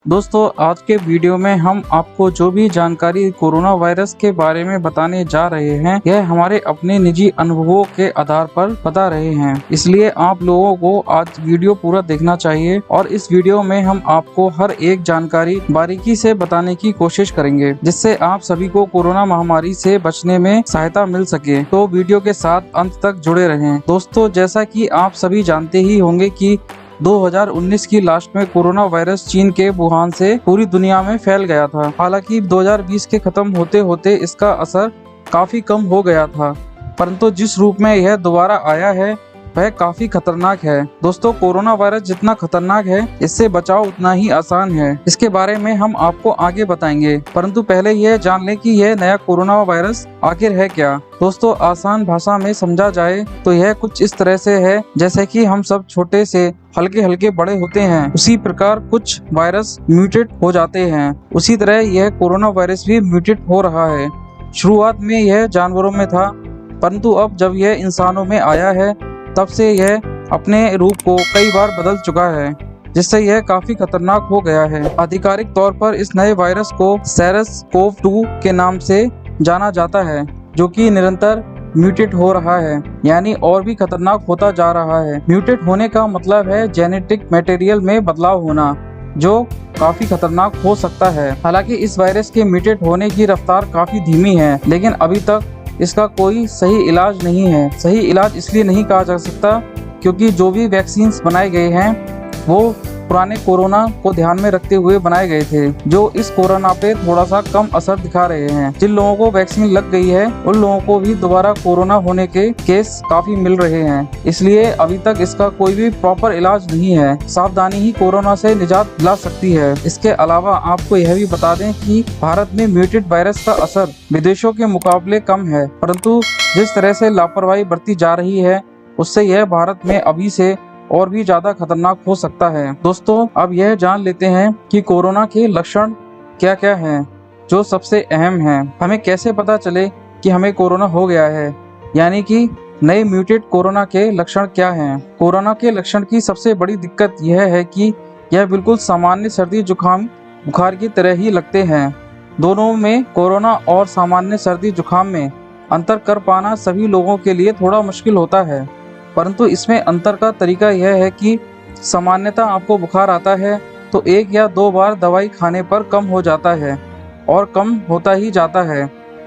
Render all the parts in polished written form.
दोस्तों, आज के वीडियो में हम आपको जो भी जानकारी कोरोना वायरस के बारे में बताने जा रहे हैं, यह हमारे अपने निजी अनुभवों के आधार पर बता रहे हैं। इसलिए आप लोगों को आज वीडियो पूरा देखना चाहिए और इस वीडियो में हम आपको हर एक जानकारी बारीकी से बताने की कोशिश करेंगे, जिससे आप सभी को कोरोना महामारी से बचने में सहायता मिल सके। तो वीडियो के साथ अंत तक जुड़े रहें। दोस्तों, जैसा कि आप सभी जानते ही होंगे कि 2019 की लास्ट में कोरोना वायरस चीन के वुहान से पूरी दुनिया में फैल गया था। हालांकि 2020 के खत्म होते होते इसका असर काफी कम हो गया था, परंतु जिस रूप में यह दोबारा आया है वह काफी खतरनाक है। दोस्तों, कोरोना वायरस जितना खतरनाक है, इससे बचाव उतना ही आसान है। इसके बारे में हम आपको आगे बताएंगे, परंतु पहले यह जान लें कि यह नया कोरोना वायरस आखिर है क्या। दोस्तों, आसान भाषा में समझा जाए तो यह कुछ इस तरह से है, जैसे कि हम सब छोटे से हल्के हल्के बड़े होते हैं, उसी प्रकार कुछ वायरस म्यूटेट हो जाते हैं। उसी तरह यह कोरोना वायरस भी म्यूटेट हो रहा है। शुरुआत में यह जानवरों में था, परंतु अब जब यह इंसानों में आया है तब से यह अपने रूप को कई बार बदल चुका है, जिससे यह काफी खतरनाक हो गया है। आधिकारिक तौर पर इस नए वायरस को SARS-CoV-2 के नाम से जाना जाता है, जो कि निरंतर म्यूटेट हो रहा है, यानी और भी खतरनाक होता जा रहा है। म्यूटेट होने का मतलब है जेनेटिक मटेरियल में बदलाव होना, जो काफी खतरनाक हो सकता है। हालांकि इस वायरस के म्यूटेट होने की रफ्तार काफी धीमी है, लेकिन अभी तक इसका कोई सही इलाज नहीं है। सही इलाज इसलिए नहीं कहा जा सकता क्योंकि जो भी वैक्सीन बनाए गए हैं वो पुराने कोरोना को ध्यान में रखते हुए बनाए गए थे, जो इस कोरोना पे थोड़ा सा कम असर दिखा रहे हैं। जिन लोगों को वैक्सीन लग गई है उन लोगों को भी दोबारा कोरोना होने के केस काफी मिल रहे हैं। इसलिए अभी तक इसका कोई भी प्रॉपर इलाज नहीं है। सावधानी ही कोरोना से निजात दिला सकती है। इसके अलावा आपको यह भी बता दें कि भारत में म्यूटेड वायरस का असर विदेशों के मुकाबले कम है, परंतु जिस तरह से लापरवाही बरती जा रही है उससे यह भारत में अभी से और भी ज्यादा खतरनाक हो सकता है। दोस्तों, अब यह जान लेते हैं कि कोरोना के लक्षण क्या क्या हैं, जो सबसे अहम हैं। हमें कैसे पता चले कि हमें कोरोना हो गया है, यानी कि नए म्यूटेड कोरोना के लक्षण क्या हैं। कोरोना के लक्षण की सबसे बड़ी दिक्कत यह है कि यह बिल्कुल सामान्य सर्दी जुकाम बुखार की तरह ही लगते हैं। दोनों में, कोरोना और सामान्य सर्दी जुकाम में अंतर कर पाना सभी लोगों के लिए थोड़ा मुश्किल होता है, परंतु इसमें अंतर का तरीका यह है कि सामान्यतः आपको बुखार आता है तो 1 या 2 बार दवाई खाने पर कम हो जाता है और कम होता ही जाता है,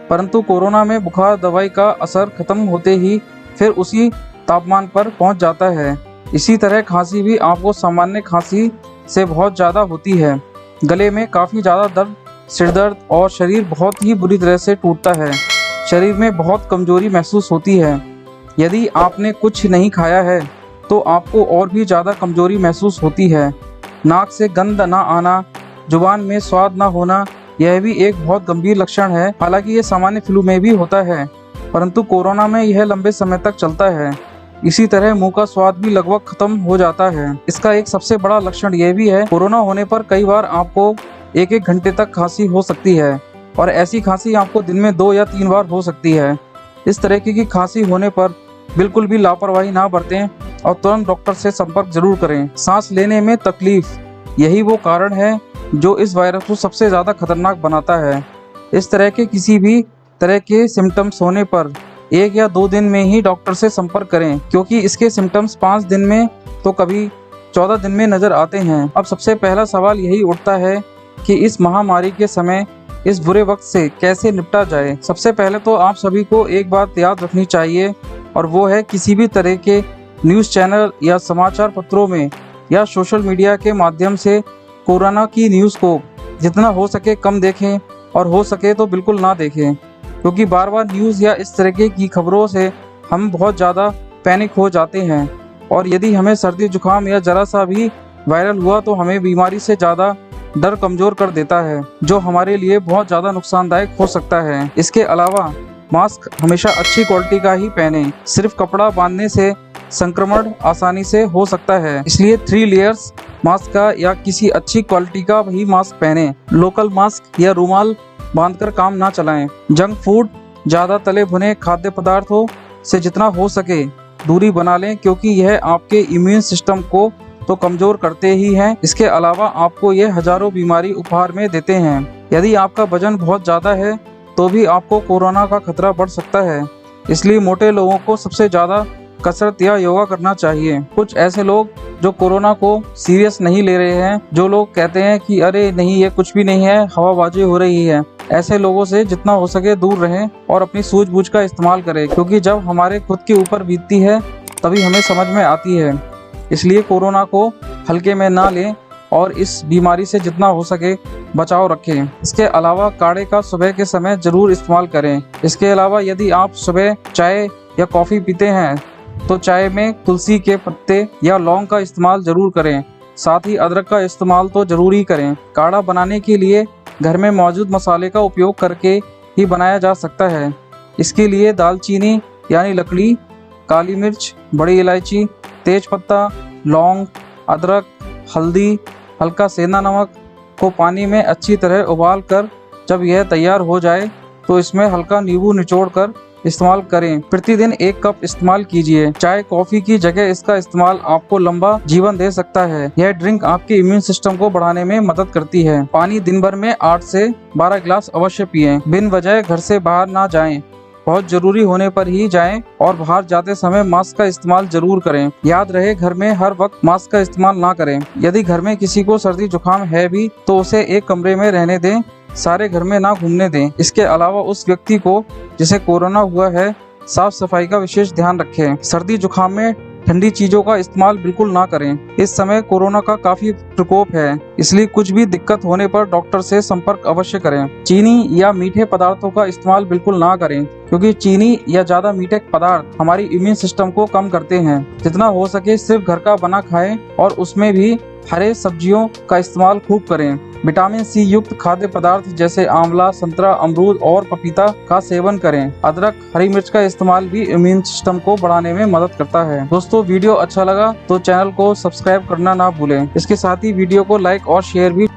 परंतु कोरोना में बुखार दवाई का असर खत्म होते ही फिर उसी तापमान पर पहुंच जाता है। इसी तरह खांसी भी आपको सामान्य खांसी से बहुत ज़्यादा होती है। गले में काफ़ी ज़्यादा दर्द, सिरदर्द और शरीर बहुत ही बुरी तरह से टूटता है। शरीर में बहुत कमजोरी महसूस होती है। यदि आपने कुछ नहीं खाया है तो आपको और भी ज़्यादा कमजोरी महसूस होती है। नाक से गंध ना आना, जुबान में स्वाद ना होना, यह भी एक बहुत गंभीर लक्षण है। हालांकि यह सामान्य फ्लू में भी होता है, परंतु कोरोना में यह लंबे समय तक चलता है। इसी तरह मुंह का स्वाद भी लगभग खत्म हो जाता है। इसका एक सबसे बड़ा लक्षण यह भी है, कोरोना होने पर कई बार आपको 1-1 घंटे तक खांसी हो सकती है, और ऐसी खांसी आपको दिन में 2 या 3 बार हो सकती है। इस तरह की खांसी होने पर बिल्कुल भी लापरवाही ना बरतें और तुरंत डॉक्टर से संपर्क जरूर करें। सांस लेने में तकलीफ, यही वो कारण है जो इस वायरस को सबसे ज़्यादा खतरनाक बनाता है। इस तरह के किसी भी तरह के सिम्टम्स होने पर 1 या 2 दिन में ही डॉक्टर से संपर्क करें, क्योंकि इसके सिम्टम्स 5 दिन में तो कभी 14 दिन में नज़र आते हैं। अब सबसे पहला सवाल यही उठता है कि इस महामारी के समय इस बुरे वक्त से कैसे निपटा जाए। सबसे पहले तो आप सभी को एक बात याद रखनी चाहिए, और वो है किसी भी तरह के न्यूज़ चैनल या समाचार पत्रों में या सोशल मीडिया के माध्यम से कोरोना की न्यूज़ को जितना हो सके कम देखें, और हो सके तो बिल्कुल ना देखें, क्योंकि बार बार न्यूज़ या इस तरह की खबरों से हम बहुत ज़्यादा पैनिक हो जाते हैं, और यदि हमें सर्दी जुकाम या ज़रा सा भी वायरल हुआ तो हमें बीमारी से ज़्यादा डर कमज़ोर कर देता है, जो हमारे लिए बहुत ज़्यादा नुकसानदायक हो सकता है। इसके अलावा मास्क हमेशा अच्छी क्वालिटी का ही पहनें। सिर्फ कपड़ा बांधने से संक्रमण आसानी से हो सकता है, इसलिए 3 लेयर्स मास्क का या किसी अच्छी क्वालिटी का ही मास्क पहनें। लोकल मास्क या रुमाल बांधकर काम ना चलाएं। जंक फूड, ज़्यादा तले भुने खाद्य पदार्थों से जितना हो सके दूरी बना लें, क्योंकि यह आपके इम्यून सिस्टम को तो कमजोर करते ही हैं। इसके अलावा आपको ये हजारों बीमारी उपहार में देते हैं। यदि आपका वजन बहुत ज्यादा है तो भी आपको कोरोना का खतरा बढ़ सकता है। इसलिए मोटे लोगों को सबसे ज्यादा कसरत या योगा करना चाहिए। कुछ ऐसे लोग जो कोरोना को सीरियस नहीं ले रहे हैं, जो लोग कहते हैं कि अरे नहीं ये कुछ भी नहीं है, हवाबाजी हो रही है, ऐसे लोगों से जितना हो सके दूर रहें और अपनी सूझबूझ का इस्तेमाल करें, क्योंकि जब हमारे खुद के ऊपर बीतती है तभी हमें समझ में आती है। इसलिए कोरोना को हल्के में ना लें और इस बीमारी से जितना हो सके बचाव रखें। इसके अलावा काढ़े का सुबह के समय जरूर इस्तेमाल करें। इसके अलावा यदि आप सुबह चाय या कॉफ़ी पीते हैं तो चाय में तुलसी के पत्ते या लौंग का इस्तेमाल जरूर करें। साथ ही अदरक का इस्तेमाल तो जरूर ही करें। काढ़ा बनाने के लिए घर में मौजूद मसाले का उपयोग करके ही बनाया जा सकता है। इसके लिए दालचीनी यानी लकड़ी, काली मिर्च, बड़ी इलायची, तेज पत्ता, लौंग, अदरक, हल्दी, हल्का सेंधा नमक को पानी में अच्छी तरह उबाल कर जब यह तैयार हो जाए तो इसमें हल्का नींबू निचोड़कर इस्तेमाल करें। प्रतिदिन 1 कप इस्तेमाल कीजिए। चाय कॉफी की जगह इसका इस्तेमाल आपको लंबा जीवन दे सकता है। यह ड्रिंक आपके इम्यून सिस्टम को बढ़ाने में मदद करती है। पानी दिन भर में 8 से 12 गिलास अवश्य पिएं। बिन वजह घर से बाहर ना जाएं। बहुत जरूरी होने पर ही जाएं और बाहर जाते समय मास्क का इस्तेमाल जरूर करें। याद रहे घर में हर वक्त मास्क का इस्तेमाल ना करें। यदि घर में किसी को सर्दी जुकाम है भी तो उसे एक कमरे में रहने दें, सारे घर में ना घूमने दें। इसके अलावा उस व्यक्ति को जिसे कोरोना हुआ है साफ सफाई का विशेष ध्यान रखें। सर्दी जुकाम में ठंडी चीजों का इस्तेमाल बिल्कुल ना करें। इस समय कोरोना का काफी प्रकोप है, इसलिए कुछ भी दिक्कत होने पर डॉक्टर से संपर्क अवश्य करें। चीनी या मीठे पदार्थों का इस्तेमाल बिल्कुल ना करें, क्योंकि चीनी या ज्यादा मीठे पदार्थ हमारी इम्यून सिस्टम को कम करते हैं। जितना हो सके सिर्फ घर का बना खाएं और उसमें भी हरे सब्जियों का इस्तेमाल खूब करें। विटामिन सी युक्त खाद्य पदार्थ जैसे आंवला, संतरा, अमरूद और पपीता का सेवन करें। अदरक, हरी मिर्च का इस्तेमाल भी इम्यून सिस्टम को बढ़ाने में मदद करता है। दोस्तों वीडियो अच्छा लगा तो चैनल को सब्सक्राइब करना ना भूलें। इसके साथ ही वीडियो को लाइक और शेयर भी